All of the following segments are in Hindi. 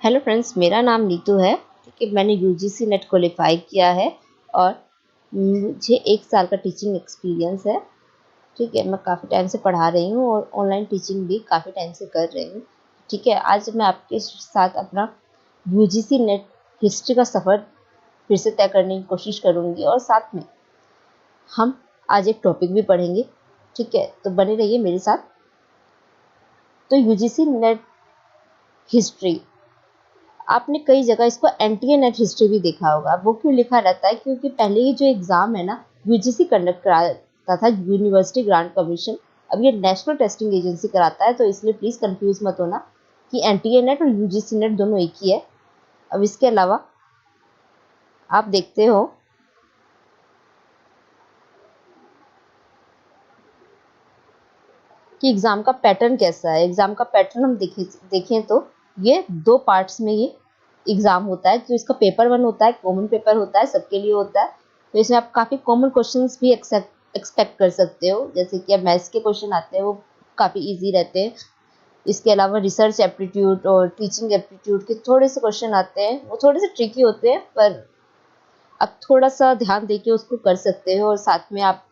हेलो फ्रेंड्स, मेरा नाम नीतू है। ठीक है, मैंने यूजीसी नेट क्वालिफाई किया है और मुझे 1 साल का टीचिंग एक्सपीरियंस है। ठीक है, मैं काफ़ी टाइम से पढ़ा रही हूँ और ऑनलाइन टीचिंग भी काफ़ी टाइम से कर रही हूँ। ठीक है, आज मैं आपके साथ अपना यूजीसी नेट हिस्ट्री का सफ़र फिर से तय करने की कोशिश करूँगी और साथ में हम आज एक टॉपिक भी पढ़ेंगे। ठीक है, तो बने रहिए मेरे साथ। तो यूजीसी नेट हिस्ट्री, आपने कई जगह इसको एनटीए नेट हिस्ट्री भी देखा होगा। वो क्यों लिखा रहता है? क्योंकि पहले ये जो एग्ज़ाम है ना, यूजीसी कंडक्ट कराता था, यूनिवर्सिटी ग्रांट कमीशन। अब ये नेशनल टेस्टिंग एजेंसी कराता है, तो इसलिए प्लीज़ कंफ्यूज मत होना कि एनटीए नेट और यूजीसी नेट दोनों एक ही है। अब इसके अलावा आप देखते हो कि एग्ज़ाम का पैटर्न कैसा है। एग्ज़ाम का पैटर्न हम देखें तो ये 2 पार्ट्स में ये एग्ज़ाम होता है। तो इसका पेपर 1 होता है, कॉमन पेपर होता है, सबके लिए होता है। तो इसमें आप काफ़ी कॉमन क्वेश्चंस भी एक्सपेक्ट कर सकते हो, जैसे कि अब मैथ्स के क्वेश्चन आते हैं, वो काफ़ी ईजी रहते हैं। इसके अलावा रिसर्च एप्टीट्यूड और टीचिंग एप्टीट्यूड के थोड़े से क्वेश्चन आते हैं, वो थोड़े से ट्रिकी होते हैं, पर आप थोड़ा सा ध्यान देके उसको कर सकते हो। और साथ में आप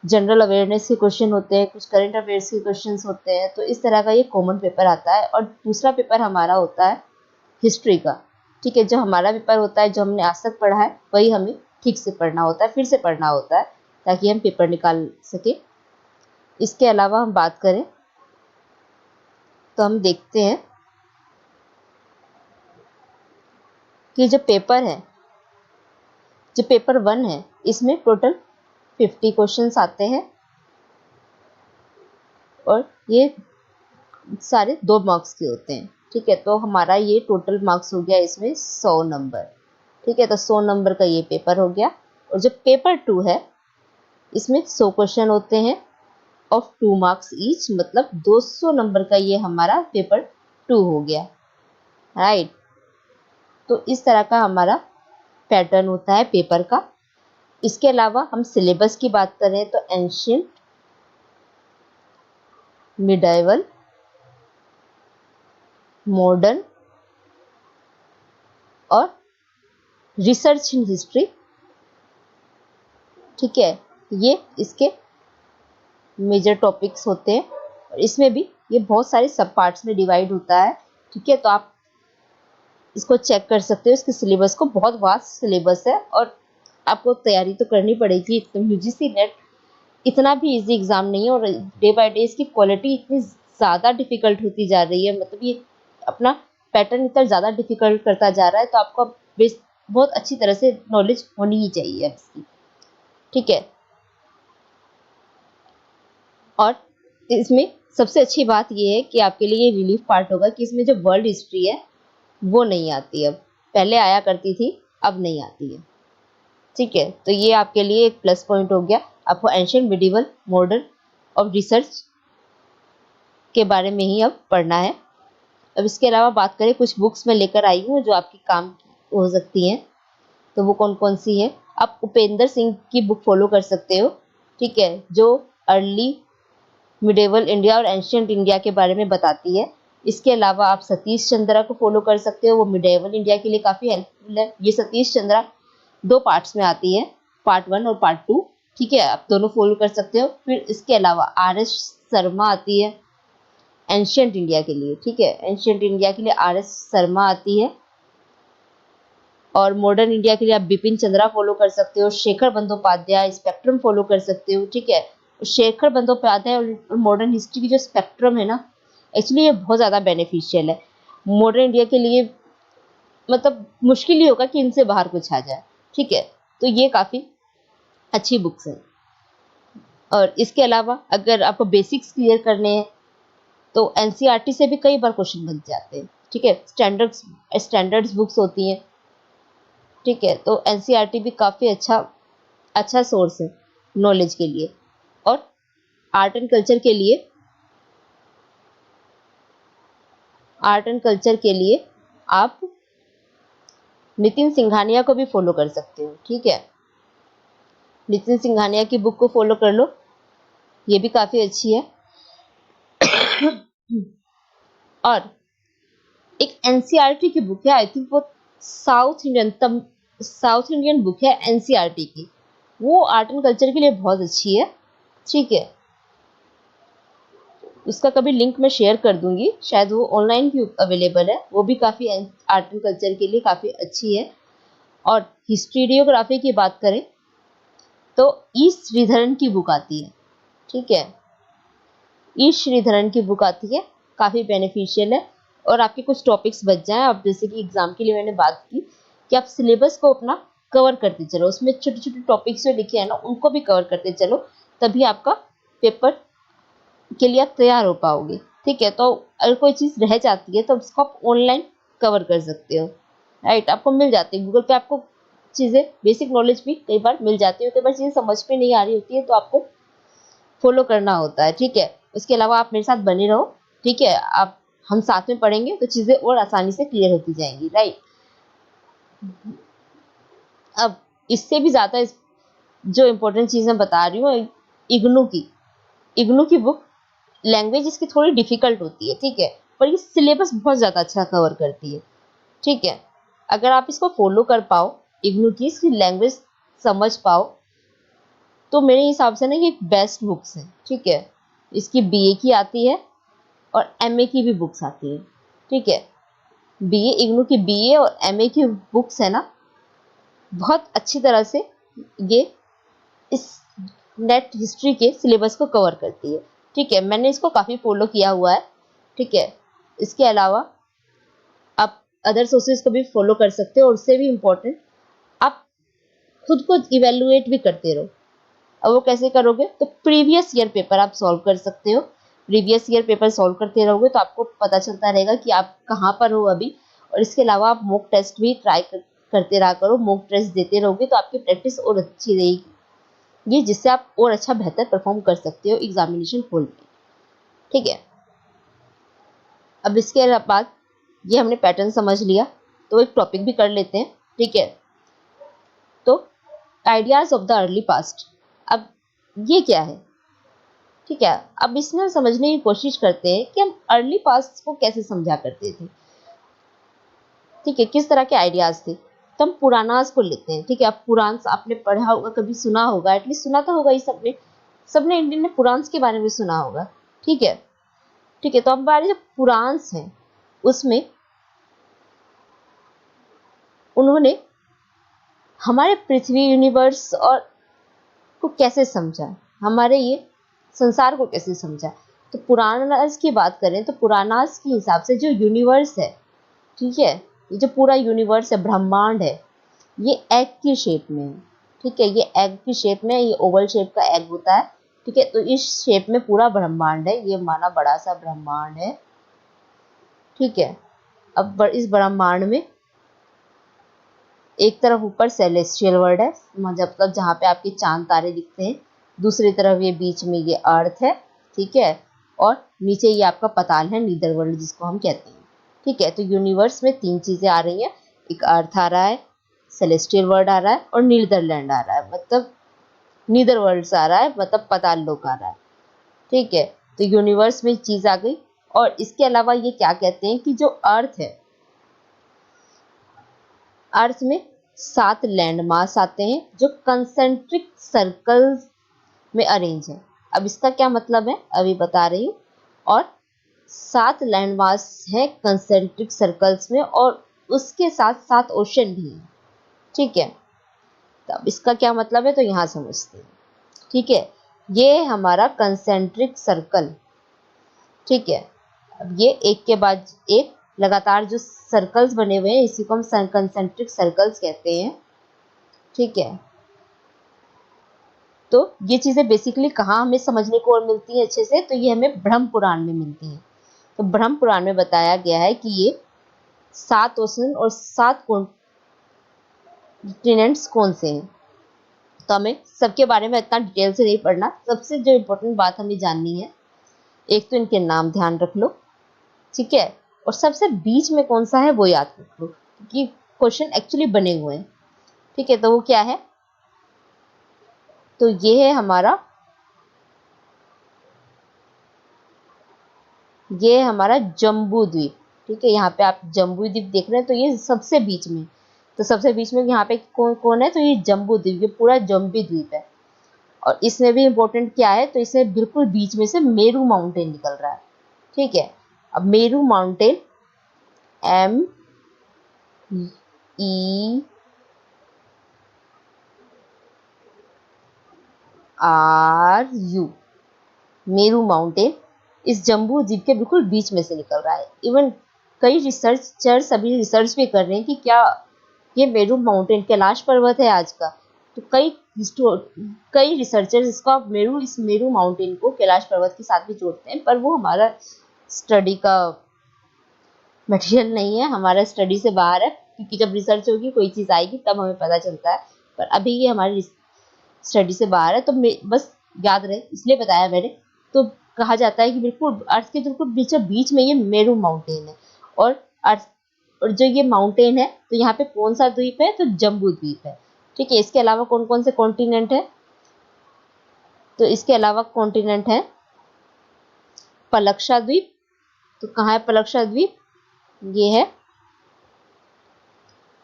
जनरल अवेयरनेस के क्वेश्चन होते हैं, कुछ करंट अफेयर्स के क्वेश्चंस होते हैं। तो इस तरह का ये कॉमन पेपर आता है। और दूसरा पेपर हमारा होता है हिस्ट्री का। ठीक है, जो हमारा पेपर होता है, जो हमने आज तक पढ़ा है, वही हमें ठीक से पढ़ना होता है, फिर से पढ़ना होता है, ताकि हम पेपर निकाल सके। इसके अलावा हम बात करें तो हम देखते हैं कि जो पेपर 1 है, इसमें टोटल 50 क्वेश्चंस आते हैं और ये सारे 2 मार्क्स के होते हैं। ठीक है, तो हमारा ये टोटल मार्क्स हो गया इसमें 100 नंबर। ठीक है, तो 100 नंबर का ये पेपर हो गया। और जो पेपर 2 है, इसमें 100 क्वेश्चन होते हैं ऑफ 2 मार्क्स ईच, मतलब 200 नंबर का ये हमारा पेपर 2 हो गया। राइट, तो इस तरह का हमारा पैटर्न होता है पेपर का। इसके अलावा हम सिलेबस की बात करें तो एंशियंट, मिडाइवल, मॉडर्न और रिसर्च इन हिस्ट्री। ठीक है, ये इसके मेजर टॉपिक्स होते हैं और इसमें भी ये बहुत सारे सब पार्ट्स में डिवाइड होता है। ठीक है, तो आप इसको चेक कर सकते हो, इसके सिलेबस को। बहुत वास्ट सिलेबस है और आपको तैयारी तो करनी पड़ेगी। एकदम यूजीसी नेट इतना भी इजी एग्जाम नहीं है और डे बाय डे इसकी क्वालिटी इतनी ज़्यादा डिफिकल्ट होती जा रही है। मतलब ये अपना पैटर्न इतना ज़्यादा डिफिकल्ट करता जा रहा है, तो आपको बेस बहुत अच्छी तरह से नॉलेज होनी ही चाहिए अब इसकी। ठीक है, और इसमें सबसे अच्छी बात ये है कि आपके लिए ये रिलीफ पार्ट होगा कि इसमें जो वर्ल्ड हिस्ट्री है वो नहीं आती। अब पहले आया करती थी, अब नहीं आती है। ठीक है, तो ये आपके लिए एक प्लस पॉइंट हो गया। आपको एंशियंट, मिडिवल, मॉडर्न और रिसर्च के बारे में ही अब पढ़ना है। अब इसके अलावा बात करें, कुछ बुक्स मैं लेकर आई हूँ जो आपके काम की हो सकती हैं। तो वो कौन कौन सी है? आप उपेंद्र सिंह की बुक फॉलो कर सकते हो। ठीक है, जो अर्ली मिडेवल इंडिया और एंशियंट इंडिया के बारे में बताती है। इसके अलावा आप सतीश चंद्रा को फॉलो कर सकते हो, वो मिडेवल इंडिया के लिए काफ़ी हेल्पफुल है। ये सतीश चंद्रा 2 पार्ट्स में आती है, पार्ट 1 और पार्ट 2। ठीक है, आप दोनों फॉलो कर सकते हो। फिर इसके अलावा आर.एस. शर्मा आती है एंशियंट इंडिया के लिए। ठीक है, एंशियंट इंडिया के लिए आर.एस. शर्मा आती है। और मॉडर्न इंडिया के लिए आप बिपिन चंद्रा फॉलो कर सकते हो, शेखर बंदोपाध्याय स्पेक्ट्रम फॉलो कर सकते हो। ठीक है, शेखर बंदोपाध्याय और मॉडर्न हिस्ट्री की जो स्पेक्ट्रम है ना, एक्चुअली ये बहुत ज़्यादा बेनिफिशियल है मॉडर्न इंडिया के लिए। मतलब मुश्किल ही होगा कि इनसे बाहर कुछ आ जाए। ठीक है, तो ये काफ़ी अच्छी बुक्स हैं। और इसके अलावा अगर आपको बेसिक्स क्लियर करने हैं तो एनसीईआरटी से भी कई बार क्वेश्चन बन जाते हैं। ठीक है, स्टैंडर्ड्स बुक्स होती हैं। ठीक है, तो एनसीईआरटी भी काफ़ी अच्छा सोर्स है नॉलेज के लिए। और आर्ट एंड कल्चर के लिए आप नितिन सिंघानिया को भी फॉलो कर सकते हो। ठीक है, नितिन सिंघानिया की बुक को फॉलो कर लो, ये भी काफ़ी अच्छी है। और एक एनसीईआरटी की बुक है, आई थिंक वो साउथ इंडियन बुक है एनसीईआरटी की, वो आर्ट एंड कल्चर के लिए बहुत अच्छी है। ठीक है, उसका कभी लिंक मैं शेयर कर दूंगी, शायद वो ऑनलाइन भी अवेलेबल है, वो भी काफ़ी आर्ट एंड कल्चर के लिए काफ़ी अच्छी है। और हिस्ट्रियोग्राफी की बात करें तो ई श्रीधरन की बुक आती है। ठीक है, ई श्रीधरन की बुक आती है, काफ़ी बेनिफिशियल है। और आपके कुछ टॉपिक्स बच जाएं, अब जैसे कि एग्जाम के लिए मैंने बात की कि आप सिलेबस को अपना कवर करते चलो, उसमें छोटे छोटे टॉपिक्स जो लिखे हैं ना उनको भी कवर करते चलो, तभी आपका पेपर के लिए आप तैयार हो पाओगे। ठीक है, तो अगर कोई चीज़ रह जाती है तो उसको आप ऑनलाइन कवर कर सकते हो, राइट। आपको मिल जाती है गूगल पे, आपको चीज़ें बेसिक नॉलेज भी कई बार मिल जाती है, कई बार चीज़ें समझ में नहीं आ रही होती है तो आपको फॉलो करना होता है। ठीक है, उसके अलावा आप मेरे साथ बने रहो। ठीक है, आप हम साथ में पढ़ेंगे तो चीज़ें और आसानी से क्लियर होती जाएंगी, राइट। अब इससे भी ज़्यादा जो इम्पोर्टेंट चीज़ मैं बता रही हूँ, इग्नू की बुक, लैंग्वेज इसकी थोड़ी डिफिकल्ट होती है। ठीक है, पर ये सिलेबस बहुत ज़्यादा अच्छा कवर करती है। ठीक है, अगर आप इसको फॉलो कर पाओ, इग्नू की इसकी लैंग्वेज समझ पाओ, तो मेरे हिसाब से ना ये एक बेस्ट बुक्स है। ठीक है, इसकी बीए की आती है और एमए की भी बुक्स आती है। ठीक है, बीए, इग्नू की बीए और एमए की बुक्स है ना, बहुत अच्छी तरह से ये इस नेट हिस्ट्री के सिलेबस को कवर करती है। ठीक है, मैंने इसको काफ़ी फॉलो किया हुआ है। ठीक है, इसके अलावा आप अदर सोर्सेज को भी फॉलो कर सकते हो, और उससे भी इम्पोर्टेंट आप खुद को इवेलुएट भी करते रहो। अब वो कैसे करोगे, तो प्रीवियस ईयर पेपर आप सॉल्व कर सकते हो। प्रीवियस ईयर पेपर सॉल्व करते रहोगे तो आपको पता चलता रहेगा कि आप कहाँ पर हो अभी। और इसके अलावा आप मॉक टेस्ट भी करते रहा करो, मॉक टेस्ट देते रहोगे तो आपकी प्रैक्टिस और अच्छी रहेगी, ये जिससे आप और अच्छा बेहतर परफॉर्म कर सकते हो एग्जामिनेशन हॉल में। ठीक है, अब इसके बाद ये हमने पैटर्न समझ लिया, तो एक टॉपिक भी कर लेते हैं। ठीक है, तो ideas of the early past, अब ये क्या है। ठीक है, अब इसमें हम समझने की कोशिश करते हैं कि हम अर्ली पास्ट को कैसे समझा करते थे। ठीक है, किस तरह के आइडियाज थे, तो हम पुरानास को लेते हैं। ठीक है, अब पुराण आपने पढ़ा होगा, कभी सुना होगा, एटलीस्ट सुना तो होगा ही, सबने सबने इंडियन ने पुराण के बारे में सुना होगा। ठीक है, ठीक है, तो अब हमारे जो पुराण हैं उसमें उन्होंने हमारे पृथ्वी, यूनिवर्स और को कैसे समझा, हमारे ये संसार को कैसे समझा। तो पुराणास की बात करें तो पुराणास के हिसाब से जो यूनिवर्स है, ठीक है, ये जो पूरा यूनिवर्स है, ब्रह्मांड है, ये एग की शेप में है। ठीक है, ये एग की शेप में, ये ओवल शेप का एग होता है। ठीक है, तो इस शेप में पूरा ब्रह्मांड है, ये माना बड़ा सा ब्रह्मांड है। ठीक है, अब इस ब्रह्मांड में एक तरफ ऊपर सेलेस्टियल वर्ल्ड है, मतलब जहाँ पे आपके चांद तारे दिखते हैं, दूसरी तरफ ये बीच में ये अर्थ है। ठीक है, और नीचे ये आपका पताल है, नीदर वर्ल्ड जिसको हम कहते हैं। ठीक है, तो यूनिवर्स में तीन चीज़ें आ रही हैं, एक अर्थ आ रहा है, सेलेस्टियल वर्ल्ड आ रहा है, और नीदरलैंड आ रहा है, मतलब नीदर वर्ल्ड आ रहा है, मतलब पताल लोक आ रहा है। ठीक है, तो यूनिवर्स में चीज़ आ गई। और इसके अलावा ये क्या कहते हैं कि जो अर्थ है, अर्थ में 7 लैंड मास आते हैं जो कंसेंट्रिक सर्कल्स में अरेंज है। अब इसका क्या मतलब है अभी बता रही हूँ। और 7 लैंड मास है कंसेंट्रिक सर्कल्स में, और उसके साथ 7 ओशन भी हैं। ठीक है, तो अब इसका क्या मतलब है तो यहाँ समझते हैं। ठीक है, ये है हमारा कंसेंट्रिक सर्कल। ठीक है, अब ये एक के बाद एक लगातार जो सर्कल्स बने हुए हैं, इसी को हम कंसेंट्रिक सर्कल्स कहते हैं। ठीक है, तो ये चीज़ें बेसिकली कहाँ हमें समझने को और मिलती हैं अच्छे से, तो ये हमें ब्रह्म पुराण में मिलती हैं। तो ब्रह्म पुराण में बताया गया है कि ये 7 ओशन और 7 कॉन्टिनेंट्स कौन से हैं। तो हमें सबके बारे में इतना डिटेल से नहीं पढ़ना, सबसे जो इम्पोर्टेंट बात हमें जाननी है, एक तो इनके नाम ध्यान रख लो। ठीक है, और सबसे बीच में कौन सा है वो याद रख लो, क्योंकि क्वेश्चन एक्चुअली बने हुए हैं। ठीक है, तो वो क्या है, तो ये है हमारा, ये है हमारा जम्बू द्वीप। ठीक है, यहाँ पे आप जम्बू द्वीप देख रहे हैं, तो ये सबसे बीच में, तो सबसे बीच में यहाँ पे कौन कौन है, तो ये जम्बू द्वीप, ये पूरा जम्बू द्वीप है। और इसमें भी इम्पोर्टेंट क्या है, तो इसमें बिल्कुल बीच में से मेरू माउंटेन निकल रहा है। ठीक है, अब Meru mountain MERU, Meru mountain इस जम्बू द्वीप के बिल्कुल बीच में से निकल रहा है। इवन कई रिसर्चर्स अभी रिसर्च भी कर रहे हैं कि क्या ये मेरू माउंटेन कैलाश पर्वत है आज का, तो कई रिसर्चर्स इसका इस मेरू माउंटेन को कैलाश पर्वत के साथ भी जोड़ते हैं, पर वो हमारा स्टडी का मटेरियल नहीं है, हमारा स्टडी से बाहर है, क्योंकि जब रिसर्च होगी कोई चीज़ आएगी तब हमें पता चलता है, पर अभी ये हमारी स्टडी से बाहर है, तो बस याद रहे इसलिए बताया मैंने। तो कहा जाता है कि बिल्कुल अर्थ के बिल्कुल बीचों बीच में ये मेरू माउंटेन है, और अर्थ और जो ये माउंटेन है, तो यहाँ पे कौन सा द्वीप है, तो जम्बू द्वीप है। ठीक है, इसके अलावा कौन कौन से कॉन्टिनेंट है, तो इसके अलावा कॉन्टिनेंट है पलक्षा द्वीप। तो कहाँ है पलक्षा द्वीप, ये है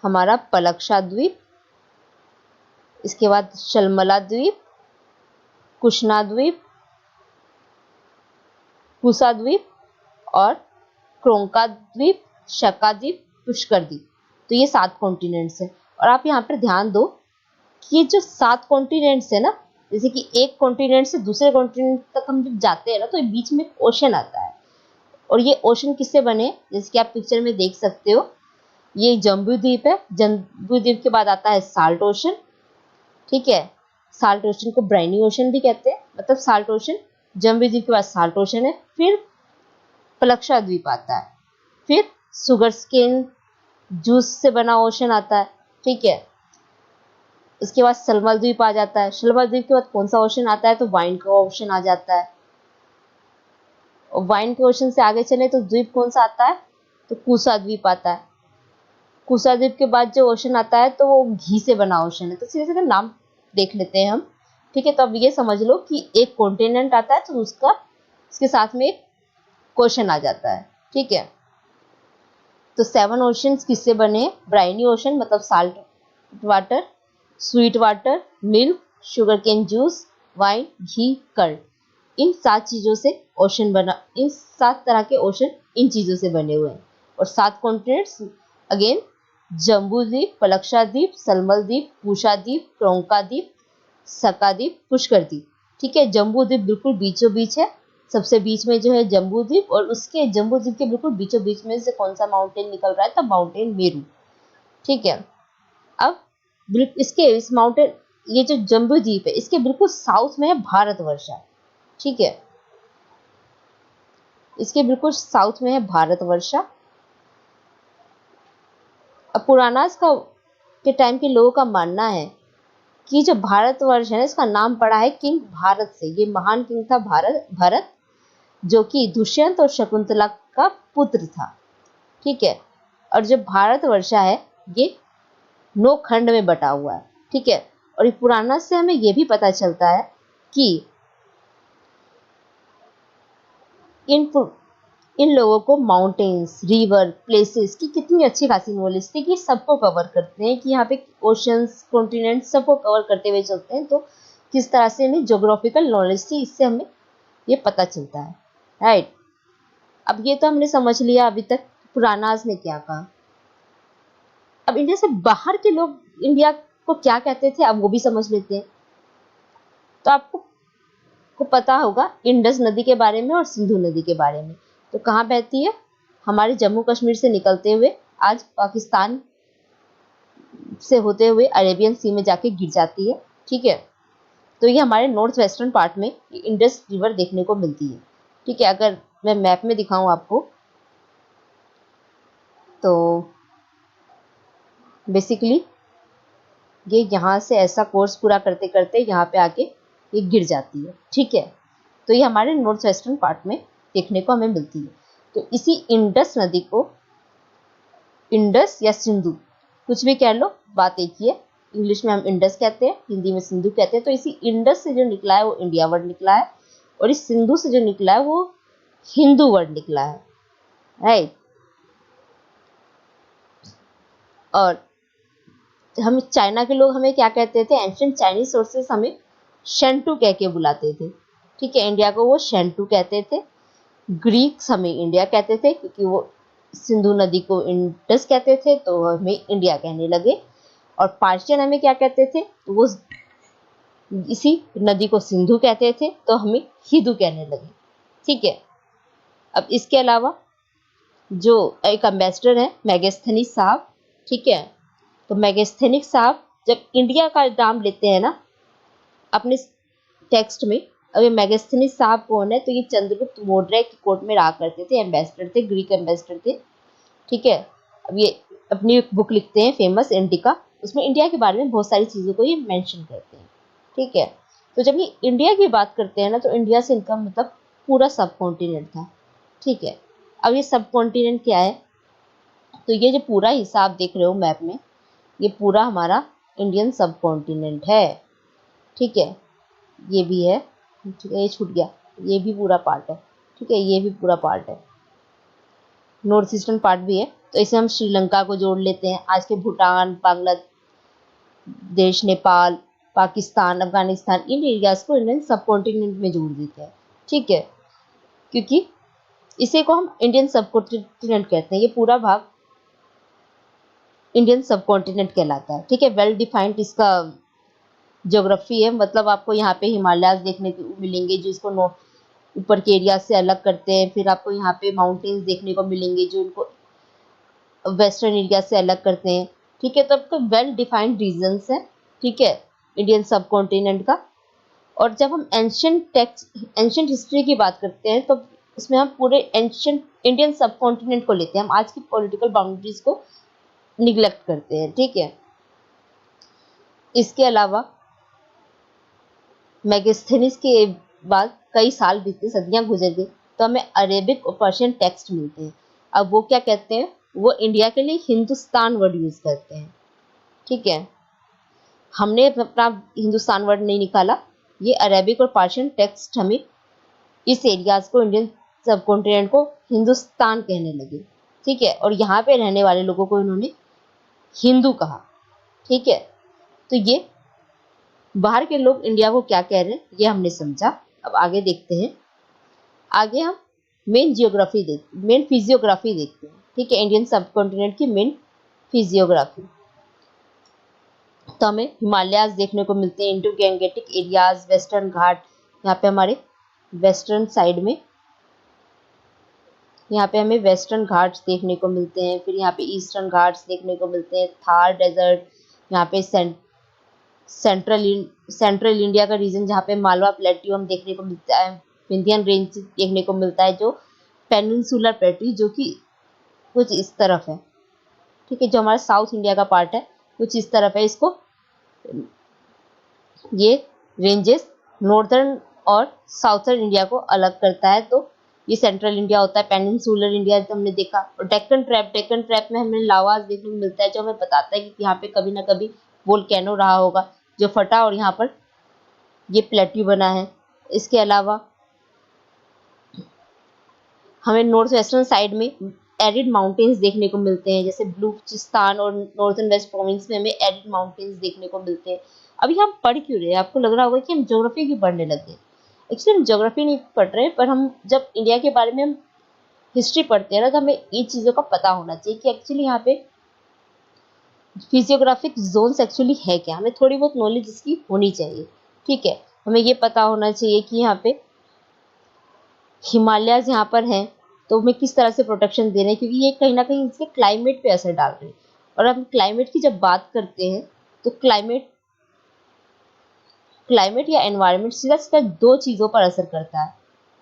हमारा पलक्षा द्वीप। इसके बाद शलमला द्वीप, कुशना द्वीप, कुसा द्वीप और क्रोंका द्वीप, शका द्वीप, पुष्कर द्वीप। तो ये 7 कॉन्टिनेंट्स हैं। और आप यहाँ पर ध्यान दो कि ये जो 7 कॉन्टिनेंट्स है ना, जैसे कि एक कॉन्टिनेंट से दूसरे कॉन्टिनेंट तक हम जब जाते हैं ना, तो बीच में ओशन आता है। और ये ओशन किससे बने, जैसे कि आप पिक्चर में देख सकते हो, ये जम्बू द्वीप है। जम्बू द्वीप के बाद आता है साल्ट ओशन। ठीक है, साल्ट ओशन को ब्राइनी ओशन भी कहते हैं, मतलब साल्ट ओशन। जम्बू द्वीप के बाद साल्ट ओशन है, फिर पलक्षा द्वीप आता है, फिर सुगर केन जूस से बना ओशन आता है। ठीक है, इसके बाद सलमल द्वीप आ जाता है। सलमल द्वीप के बाद कौन सा ओशन आता है, तो वाइन का ओशन आ जाता है। और वाइन के ओशन से आगे चले तो द्वीप कौन सा आता है, तो कुसा द्वीप आता है। कुसा द्वीप के बाद जो ओशन आता है, तो वो घी से बना ओशन है। तो सीधे सीधे नाम देख लेते हैं हम। ठीक है, तो अब ये समझ लो कि एक कॉन्टिनेंट आता है, तो उसके साथ में एक क्वेश्चन आ जाता है। ठीक है, तो 7 ओशंस किससे बने, ब्राइनी ओशन मतलब salt water, sweet water, milk, sugar cane juice, wine, ghee, curd, इन 7 चीज़ों से ओशन बना। इन 7 तरह के ओशन इन चीज़ों से बने हुए हैं। और 7 कॉन्टिनेंट्स अगेन जम्बू द्वीप, पलक्षा द्वीप, सलमल द्वीप, पूषा द्वीप, क्रोंका द्वीप, सका द्वीप, पुष्कर द्वीप। ठीक है, जम्बू द्वीप बिल्कुल बीचों बीच है, सबसे बीच में जो है जम्बू द्वीप, और उसके जम्बू द्वीप के बिल्कुल बीचों बीच में से कौन सा माउंटेन निकल रहा है, तो माउंटेन मेरू। ठीक है, अब इस माउंटेन, ये जो जम्बू द्वीप है, इसके बिल्कुल साउथ में है भारतवर्षा। ठीक है, इसके बिल्कुल साउथ में है भारतवर्षा। अब पुरानास के टाइम के लोगों का मानना है कि जो भारतवर्ष है ना, इसका नाम पड़ा है किंग भारत से। ये महान किंग था भरत, जो कि दुष्यंत और शकुंतला का पुत्र था। ठीक है, और जो भारतवर्षा है ये 9 खंड में बटा हुआ है। ठीक है, और पुराना से हमें ये भी पता चलता है कि इन लोगों को माउंटेन्स, रिवर, प्लेसेस की कितनी अच्छी खासी नॉलेज थी कि सबको कवर करते हैं, कि यहाँ पे ओशंस, कॉन्टिनेंट सबको कवर करते हुए चलते हैं। तो किस तरह से इन्हें ज्योग्राफिकल नॉलेज थी, इससे हमें ये पता चलता है। राइट, अब ये तो हमने समझ लिया अभी तक पुरानास ने क्या कहा। अब इंडिया से बाहर के लोग इंडिया को क्या कहते थे, अब वो भी समझ लेते हैं। तो आपको पता होगा इंडस नदी के बारे में और सिंधु नदी के बारे में। तो कहाँ बहती है, हमारे जम्मू कश्मीर से निकलते हुए आज पाकिस्तान से होते हुए अरेबियन सी में जाके गिर जाती है। ठीक है, तो ये हमारे नॉर्थ वेस्टर्न पार्ट में इंडस रिवर देखने को मिलती है। ठीक है, अगर मैं मैप में दिखाऊं आपको, तो बेसिकली ये यहाँ से ऐसा कोर्स पूरा करते करते यहाँ पे आके ये गिर जाती है। ठीक है, तो ये हमारे नॉर्थ वेस्टर्न पार्ट में देखने को हमें मिलती है। तो इसी इंडस नदी को इंडस या सिंधु कुछ भी कह लो, बात एक ही है। इंग्लिश में हम इंडस कहते हैं, हिंदी में सिंधु कहते हैं। तो इसी इंडस से जो निकला है वो इंडिया वर्ड निकला है, और इस सिंधु से जो निकला है वो हिंदू वर्ड निकला है। राइट, और हम चाइना के लोग हमें क्या कहते थे, एंशियंट चाइनीज सोर्सेस हमें शेंटू कह के बुलाते थे, ठीक है, इंडिया को वो शेंटू कहते थे। ग्रीक्स हमें इंडिया कहते थे क्योंकि वो सिंधु नदी को इंडस कहते थे तो हमें इंडिया कहने लगे। और पार्शियन हमें क्या कहते थे, तो वो इसी नदी को सिंधु कहते थे तो हमें हिंदू कहने लगे, ठीक है। अब इसके अलावा जो एक एम्बेसडर है मेगास्थनीज साहब, ठीक है, तो मेगास्थनीज साहब जब इंडिया का नाम लेते हैं ना अपने टेक्स्ट में, अब ये मेगास्थनीज साहब कौन है, तो ये चंद्रगुप्त मौर्य की कोर्ट में रहा करते थे, एम्बेसडर थे, ग्रीक एम्बेसडर थे, ठीक है। अब ये अपनी बुक लिखते हैं फेमस इंडिका, उसमें इंडिया के बारे में बहुत सारी चीज़ों को ये मेंशन करते हैं, ठीक है। तो जब ये इंडिया की बात करते हैं ना तो इंडिया से इनका मतलब पूरा सब कॉन्टिनेंट था, ठीक है। अब ये सब कॉन्टिनेंट क्या है, तो ये जो पूरा हिस्सा आप देख रहे हो मैप में, ये पूरा हमारा इंडियन सब कॉन्टिनेंट है, ठीक है। ये भी है, ठीक है, ये छूट गया, ये भी पूरा पार्ट है, ठीक है, ये भी पूरा पार्ट है, नॉर्थ ईस्टर्न पार्ट भी है। तो इसे हम श्रीलंका को जोड़ लेते हैं, आज के भूटान, बांग्लादेश, नेपाल, पाकिस्तान, अफगानिस्तान, इन एरियाज को इंडियन सब कॉन्टिनेंट में जोड़ देते हैं, ठीक है, क्योंकि इसे को हम इंडियन सब कॉन्टिनेंट कहते हैं। ये पूरा भाग इंडियन सब कॉन्टिनेंट कहलाता है, ठीक है। वेल डिफाइंड इसका ज्योग्राफी है, मतलब आपको यहाँ पे हिमालयाज देखने को मिलेंगे जो इसको ऊपर के एरिया से अलग करते हैं, फिर आपको यहाँ पे माउंटेन्स देखने को मिलेंगे जो इनको वेस्टर्न एरिया से अलग करते हैं, ठीक है। तो आपको वेल डिफाइंड रीजन्स है, ठीक है, इंडियन सब कॉन्टिनेंट का। और जब हम एंशियंट हिस्ट्री की बात करते हैं तो उसमें हम पूरे एंशियंट इंडियन सब कॉन्टिनेंट को लेते हैं, हम आज की पॉलिटिकल बाउंड्रीज को निगलेक्ट करते हैं, ठीक है। इसके अलावा मेगास्थनीज के बाद कई साल बीते, सदियां गुजर गई, तो हमें अरेबिक और पर्शियन टेक्स्ट मिलते हैं। अब वो क्या कहते हैं, वो इंडिया के लिए हिंदुस्तान वर्ड यूज करते हैं, ठीक है। हमने अपना हिंदुस्तान वर्ड नहीं निकाला, ये अरेबिक और पर्शियन टेक्स्ट हमें इस एरियाज को, इंडियन सब कॉन्टिनेंट को हिंदुस्तान कहने लगे, ठीक है। और यहाँ पे रहने वाले लोगों को इन्होंने हिंदू कहा, ठीक है। तो ये बाहर के लोग इंडिया को क्या कह रहे हैं ये हमने समझा। अब आगे देखते हैं, आगे हम मेन फिजियोग्राफी देखते हैं, ठीक है, इंडियन सब कॉन्टिनेंट की मेन फिजियोग्राफी। तो हमें हिमालयाज देखने को मिलते हैं, इंडो गैंगेटिक एरियाज, वेस्टर्न घाट, यहाँ पे हमारे वेस्टर्न साइड में, यहाँ पे हमें वेस्टर्न घाट्स देखने को मिलते हैं, फिर यहाँ पे ईस्टर्न घाट्स देखने को मिलते हैं, थार डेजर्ट, यहाँ पे सेंट्रल इंडिया का रीजन जहाँ पे मालवा प्लेट्यू हम देखने को मिलता है, विंध्यन रेंज देखने को मिलता है, जो पेनिनसुलर प्लेट्यू जो कि कुछ इस तरफ है, ठीक है, जो हमारा साउथ इंडिया का पार्ट है कुछ इस तरफ है। इसको ये रेंजेस नॉर्दर्न और साउथर्न इंडिया को अलग करता है, तो ये सेंट्रल इंडिया होता है, पेनिनसुलर इंडिया तो हमने देखा। और डेक्कन ट्रैप में हमें लावाज देखने को मिलता है जो हमें बताता है कि यहाँ पे कभी ना कभी वोल्केनो रहा होगा जो फटा और यहाँ पर ये प्लेट्यू बना है। इसके अलावा हमें नॉर्थ वेस्टर्न साइड में एरिड माउंटेन्स देखने को मिलते हैं, जैसे बलूचिस्तान और नॉर्थन वेस्ट प्रोविंस में हमें एरिड माउंटेन्स देखने को मिलते हैं। अभी हम पढ़ क्यों रहे हैं, आपको लग रहा होगा कि हम ज्योग्राफी क्यों पढ़ने लगे। एक्चुअली हम ज्योग्राफी नहीं पढ़ रहे, पर हम जब इंडिया के बारे में हम हिस्ट्री पढ़ते हैं ना तो हमें ये चीज़ों का पता होना चाहिए कि एक्चुअली यहाँ पे फिजियोग्राफिक जोन्स एक्चुअली है क्या, हमें थोड़ी बहुत नॉलेज इसकी होनी चाहिए, ठीक है। हमें ये पता होना चाहिए कि यहाँ पे हिमालयाज यहाँ पर हैं तो हमें किस तरह से प्रोटेक्शन दे रहे हैं, क्योंकि ये कहीं ना कहीं इसके क्लाइमेट पे असर डाल रहे हैं। और हम क्लाइमेट की जब बात करते हैं तो क्लाइमेट या एनवायरनमेंट सीधा सीधा दो चीज़ों पर असर करता है,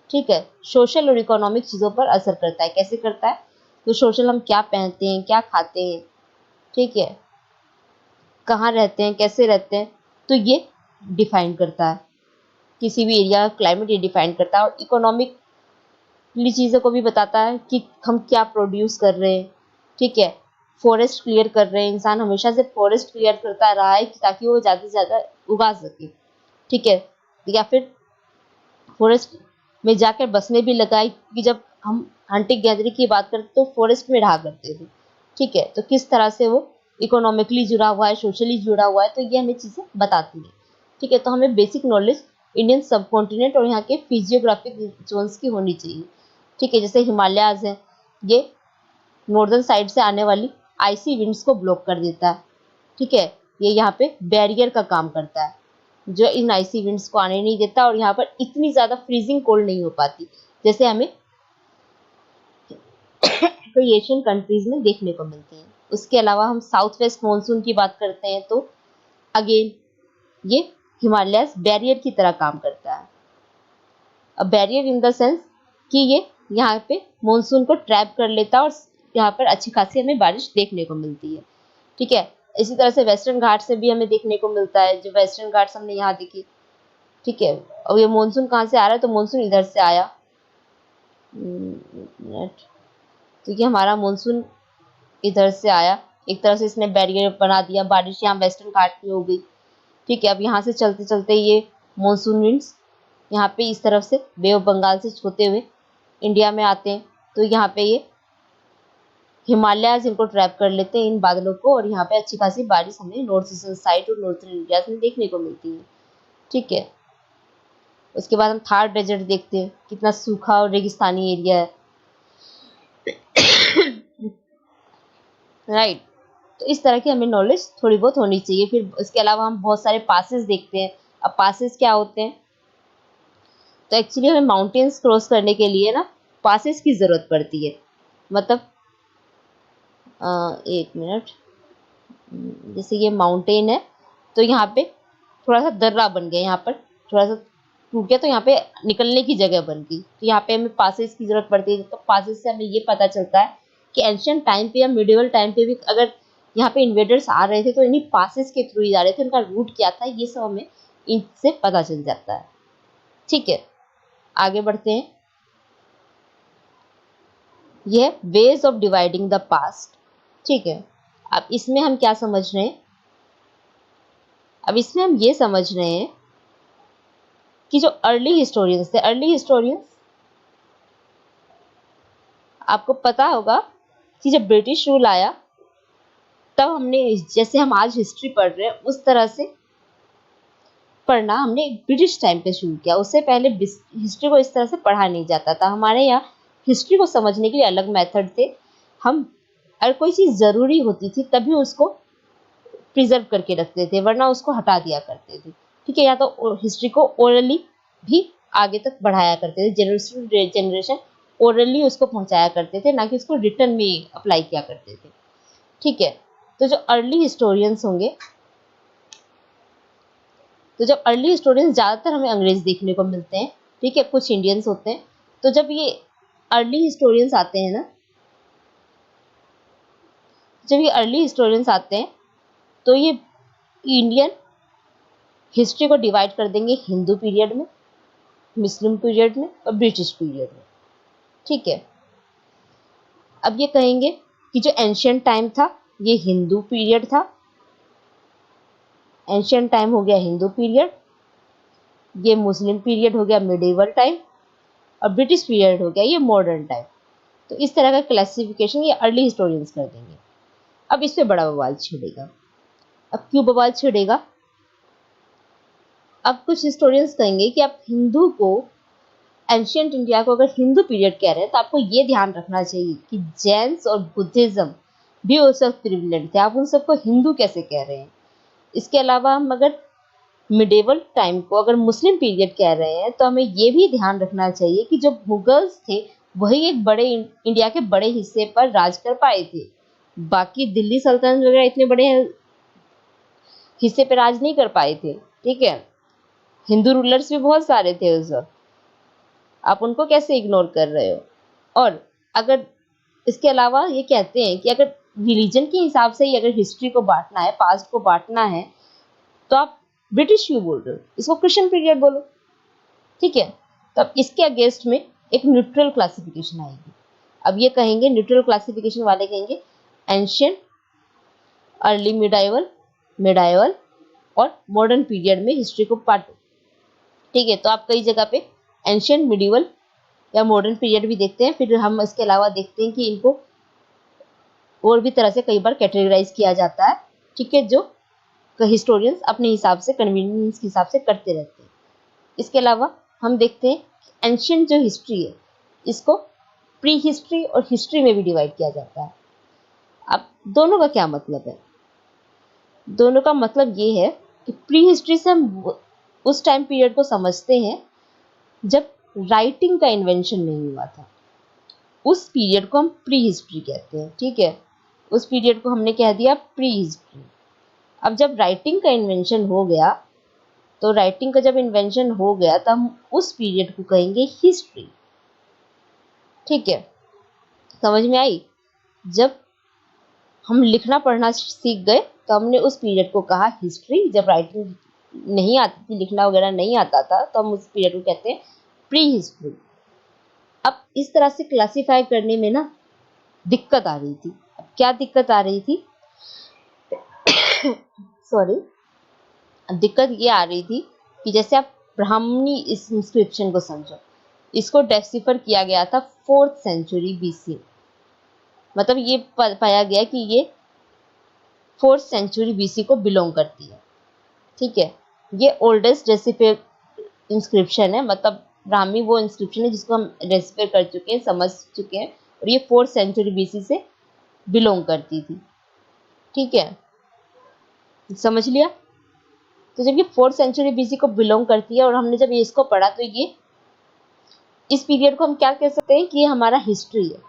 ठीक है, सोशल और इकोनॉमिक चीज़ों पर असर करता है। कैसे करता है, तो सोशल हम क्या पहनते हैं, क्या खाते हैं, ठीक है, कहाँ रहते हैं, कैसे रहते हैं, तो ये डिफाइन करता है किसी भी एरिया का क्लाइमेट, ये डिफाइन करता है। और इकोनॉमिक चीज़ों को भी बताता है कि हम क्या प्रोड्यूस कर रहे हैं, ठीक है, फॉरेस्ट क्लियर कर रहे हैं, इंसान हमेशा से फॉरेस्ट क्लियर करता रहा है ताकि वो ज़्यादा से ज़्यादा उगा सके, ठीक है, या फिर फॉरेस्ट में जाकर बसने भी लगा है कि जब हम हंटिंग गैदरिंग की बात करते तो फॉरेस्ट में रहा करते थे, ठीक है। तो किस तरह से वो इकोनॉमिकली जुड़ा हुआ है, सोशली जुड़ा हुआ है, तो ये हमें चीज़ें बताती है। ठीक है, तो हमें बेसिक नॉलेज इंडियन सब कॉन्टिनेंट और यहाँ के फिजियोग्राफिक जोन्स की होनी चाहिए। ठीक है, जैसे हिमालयाज है, ये नॉर्दर्न साइड से आने वाली आइसी विंड्स को ब्लॉक कर देता है। ठीक है, ये यहाँ पे बैरियर का काम करता है जो इन आइसी विंड्स को आने नहीं देता और यहाँ पर इतनी ज़्यादा फ्रीजिंग कोल्ड नहीं हो पाती जैसे हमें कई एशियन कंट्रीज में देखने को मिलती हैं। उसके अलावा हम साउथ वेस्ट मानसून की बात करते हैं तो अगेन ये हिमालयस बैरियर की तरह काम करता है। अब बैरियर इन द सेंस कि ये यहाँ पे मानसून को ट्रैप कर लेता है और यहाँ पर अच्छी खासी हमें बारिश देखने को मिलती है। ठीक है, इसी तरह से वेस्टर्न घाट से भी हमें देखने को मिलता है, जो वेस्टर्न घाट्स हमने यहाँ देखी। ठीक है, और ये मानसून कहाँ से आ रहा है, तो मानसून इधर से आया। तो ये हमारा मानसून इधर से आया, एक तरह से इसने बैरियर बना दिया, बारिश यहाँ वेस्टर्न घाट में हो गई। ठीक है, अब यहाँ से चलते चलते ये मानसून विंड्स यहाँ पे इस तरफ से बे ऑफ बंगाल से होते हुए इंडिया में आते हैं, तो यहाँ पे ये हिमालयाज इनको ट्रैप कर लेते हैं इन बादलों को, और यहाँ पे अच्छी खासी बारिश हमें नॉर्थ ईस्टर्न साइड और नॉर्थर्न इंडिया में देखने को मिलती है। ठीक है, उसके बाद हम थार डेजर्ट देखते हैं, कितना सूखा और रेगिस्तानी एरिया है। राइट, तो इस तरह की हमें नॉलेज थोड़ी बहुत होनी चाहिए। फिर इसके अलावा हम बहुत सारे पासेस देखते हैं। अब पासेस क्या होते हैं, तो एक्चुअली हमें माउंटेन्स क्रॉस करने के लिए ना पासेस की ज़रूरत पड़ती है। मतलब एक मिनट, जैसे ये माउंटेन है तो यहाँ पे थोड़ा सा दर्रा बन गया, यहाँ पर थोड़ा सा टूट गया तो यहाँ पे निकलने की जगह बन गई, तो यहाँ पे हमें पासेस की जरूरत पड़ती है। तो पासेस से हमें ये पता चलता है कि एंशियंट टाइम पे या मिडिवल टाइम पे भी अगर यहाँ पे इन्वेडर्स आ रहे थे तो इन्हीं पासेस के थ्रू ही आ रहे थे, उनका रूट क्या था ये सब हमें इनसे पता चल जाता है। ठीक है, आगे बढ़ते हैं। यह ways of dividing the past. ठीक है, अब इसमें हम क्या समझ रहे हैं, अब इसमें हम ये समझ रहे हैं कि जो अर्ली हिस्टोरियंस थे, अर्ली हिस्टोरियंस आपको पता होगा कि जब ब्रिटिश रूल आया तब हमने, जैसे हम आज हिस्ट्री पढ़ रहे हैं उस तरह से पढ़ना हमने ब्रिटिश टाइम पे शुरू किया। उससे पहले हिस्ट्री को इस तरह से पढ़ा नहीं जाता था। हमारे यहाँ हिस्ट्री को समझने के लिए अलग मेथड थे। हम अगर कोई चीज़ ज़रूरी होती थी तभी उसको प्रिजर्व करके रखते थे, वरना उसको हटा दिया करते थे। ठीक है, या तो हिस्ट्री को ओरली भी आगे तक बढ़ाया करते थे, जनरेशन टू जनरेशन ओरली उसको पहुंचाया करते थे, ना कि उसको रिटर्न में अप्लाई किया करते थे। ठीक है, तो जो अर्ली हिस्टोरियंस होंगे, तो जब अर्ली हिस्टोरियंस ज़्यादातर हमें अंग्रेज देखने को मिलते हैं। ठीक है, कुछ इंडियंस होते हैं। तो जब ये अर्ली हिस्टोरियंस आते हैं ना, जब ये अर्ली हिस्टोरियंस आते हैं तो ये इंडियन हिस्ट्री को डिवाइड कर देंगे हिंदू पीरियड में, मुस्लिम पीरियड में और ब्रिटिश पीरियड में। ठीक है, अब ये कहेंगे कि जो एंशियंट टाइम था ये हिंदू पीरियड था, एंशियंट टाइम हो गया हिंदू पीरियड, ये मुस्लिम पीरियड हो गया मिडिवल टाइम, और ब्रिटिश पीरियड हो गया ये मॉडर्न टाइम। तो इस तरह का क्लासिफिकेशन ये अर्ली हिस्टोरियंस कर देंगे। अब इस पे बड़ा बवाल छिड़ेगा। अब क्यों बवाल छिड़ेगा, अब कुछ हिस्टोरियंस कहेंगे कि आप हिंदू को, एंशियंट इंडिया को अगर हिंदू पीरियड कह रहे हैं तो आपको ये ध्यान रखना चाहिए कि जैन्स और बुद्धिज्म भी उस वक्त प्रिविलेंट थे, आप उन सबको हिंदू कैसे कह रहे हैं। इसके अलावा हम अगर मिडेवल टाइम को अगर मुस्लिम पीरियड कह रहे हैं तो हमें ये भी ध्यान रखना चाहिए कि जो मुगल्स थे वही एक बड़े इंडिया के बड़े हिस्से पर राज कर पाए थे, बाकी दिल्ली सल्तनत वगैरह इतने बड़े हिस्से पर राज नहीं कर पाए थे। ठीक है, हिंदू रूलर्स भी बहुत सारे थे उस वक्त, आप उनको कैसे इग्नोर कर रहे हो। और अगर इसके अलावा ये कहते हैं कि अगर रिलीजन के हिसाब से ही अगर हिस्ट्री को बांटना है, पास्ट को बांटना है, तो आप ब्रिटिश क्यों बोल रहे हो, इसको क्रिश्चियन पीरियड बोलो। ठीक है, तो अब इसके अगेंस्ट में एक न्यूट्रल क्लासिफिकेशन आएगी। अब ये कहेंगे, न्यूट्रल क्लासिफिकेशन वाले कहेंगे एंशियंट, अर्ली मिडाइवल, मिडाइवल और मॉडर्न पीरियड में हिस्ट्री को बांटो। ठीक है, तो आप कई जगह पे एंशियंट, मिडिवल या मॉडर्न पीरियड भी देखते हैं। फिर हम इसके अलावा देखते हैं कि इनको और भी तरह से कई बार कैटेगराइज किया जाता है, ठीक है, जो हिस्टोरियंस अपने हिसाब से, कन्वीनियंस के हिसाब से करते रहते हैं। इसके अलावा हम देखते हैं एंशियंट जो हिस्ट्री है, इसको प्री हिस्ट्री और हिस्ट्री में भी डिवाइड किया जाता है। अब दोनों का क्या मतलब है? दोनों का मतलब ये है कि प्री हिस्ट्री से हम उस टाइम पीरियड को समझते हैं जब राइटिंग का इन्वेंशन नहीं हुआ था, उस पीरियड को हम प्री हिस्ट्री कहते हैं, ठीक है। उस पीरियड को हमने कह दिया प्री हिस्ट्री। अब जब राइटिंग का इन्वेंशन हो गया, तो राइटिंग का जब इन्वेंशन हो गया तो हम उस पीरियड को कहेंगे हिस्ट्री, ठीक है। समझ में आई? जब हम लिखना पढ़ना सीख गए तो हमने उस पीरियड को कहा हिस्ट्री। जब राइटिंग नहीं आती थी, लिखना वगैरह नहीं आता था, तो हम उस पीरियड को कहते हैं प्री हिस्ट्री। अब इस तरह से क्लासिफाई करने में ना दिक्कत आ रही थी। अब क्या दिक्कत आ रही थी? सॉरी, दिक्कत ये आ रही थी कि जैसे आप ब्राह्मणी इस इंस्क्रिप्शन को समझो, इसको डेसिफर किया गया था 4th सेंचुरी BC। मतलब ये पाया गया कि ये 4th सेंचुरी BC को बिलोंग करती है, ठीक है। ये ओल्डेस्ट डेसिफर इंस्क्रिप्शन है, मतलब ब्राह्मी वो इंस्क्रिप्शन है जिसको हम डेसिफर कर चुके हैं, समझ चुके हैं, और ये 4th सेंचुरी BC से बिलोंग करती थी, ठीक है। समझ लिया? तो जब ये 4th सेंचुरी BC को बिलोंग करती है और हमने जब ये इसको पढ़ा, तो ये इस पीरियड को हम क्या कह सकते हैं कि ये हमारा हिस्ट्री है।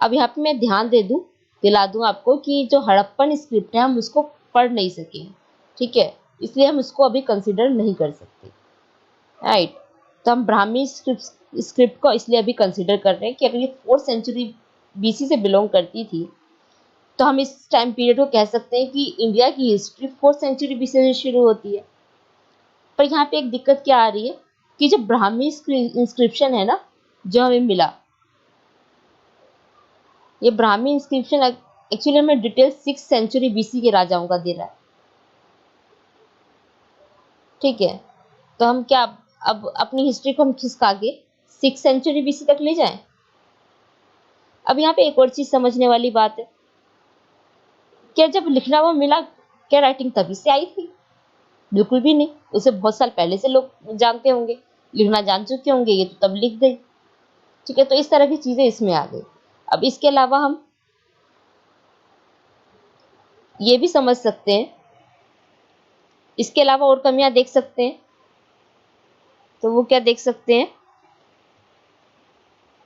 अब यहाँ पे मैं ध्यान दिला दूं आपको कि जो हड़प्पन स्क्रिप्ट है हम उसको पढ़ नहीं सके, ठीक है, इसलिए हम उसको अभी कंसिडर नहीं कर सकते, राइट। तो हम ब्राह्मी स्क्रिप्ट को इसलिए अभी कंसिडर कर रहे हैं कि अगर ये 4th सेंचुरी BC से बिलोंग करती थी, तो हम इस टाइम पीरियड को कह सकते हैं कि इंडिया की हिस्ट्री 4th सेंचुरी BC से शुरू होती है। पर यहाँ पे एक दिक्कत क्या आ रही है कि जो ब्राह्मी इंस्क्रिप्शन है ना, जो हमें मिला, ये ब्राह्मी इंस्क्रिप्शन एक्चुअली हमें डिटेल 6th सेंचुरी BC के राजाओं का दे रहा है, ठीक है। तो हम क्या अब अपनी हिस्ट्री को हम खिसका के 6th सेंचुरी BC तक ले जाएं? अब यहाँ पे एक और चीज समझने वाली बात है, क्या जब लिखना हुआ मिला, क्या राइटिंग तभी से आई थी? बिल्कुल भी नहीं, उसे बहुत साल पहले से लोग जानते होंगे, लिखना जान चुके होंगे, ये तो तब लिख गई, ठीक है। तो इस तरह की चीजें इसमें आ गई। अब इसके अलावा हम ये भी समझ सकते हैं, इसके अलावा और कमियां देख सकते हैं। तो वो क्या देख सकते हैं